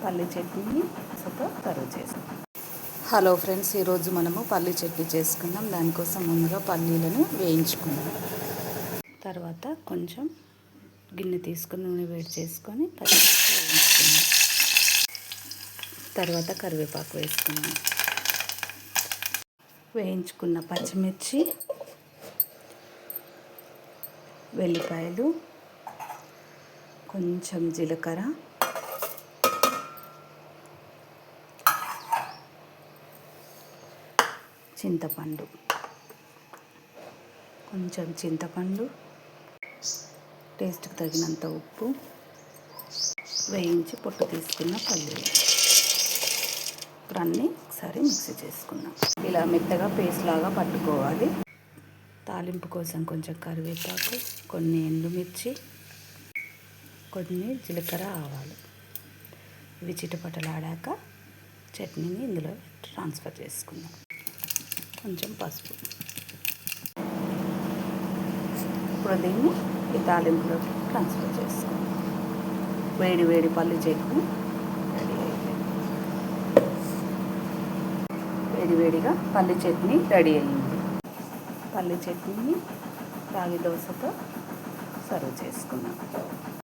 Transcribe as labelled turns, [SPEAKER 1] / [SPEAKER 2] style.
[SPEAKER 1] పల్లి చట్నీని సర్వ్ చేసుకుందాం. హలో ఫ్రెండ్స్, ఈరోజు మనము పల్లి చట్నీ చేసుకుందాం. దానికోసం ముందుగా పల్లీలను వేయించుకుందాం. తర్వాత కొంచెం గిన్నె తీసుకుని నూనె వేడి చేసుకొని పచ్చిమిర్చి వేయించుకుందాం. తర్వాత కరివేపాకు వేసుకుందాం. వేయించుకున్న పచ్చిమిర్చి, వెల్లిపాయలు, కొంచెం జీలకర్ర, చింతపండు, కొంచెం చింతపండు, టేస్ట్కి తగినంత ఉప్పు, వేయించి పొట్టు తీసుకున్న పల్లీలు. ఇప్పుడు అన్నీ ఒకసారి మిక్సీ చేసుకుందాం. ఇలా మెత్తగా పేస్ట్ లాగా పట్టుకోవాలి. తాలింపు కోసం కొంచెం కరివేపాకు, కొన్ని ఎండుమిర్చి, కొన్ని జీలకర్ర, ఆవాలు. ఇవి చిటపటలాడాక చట్నీని ఇందులో ట్రాన్స్ఫర్ చేసుకుందాం. కొంచెం పసుపు. ఇప్పుడు దీన్ని ఈ తాలింపులోకి ట్రాన్స్ఫర్ చేసుకుందాం. వేడి వేడి పల్లి చట్నీ రెడీ అయిపోయింది. వేడివేడిగా పల్లి చట్నీ రెడీ అయింది. పల్లి చట్నీని రాగి దోశతో సర్వ్ చేసుకున్నాం.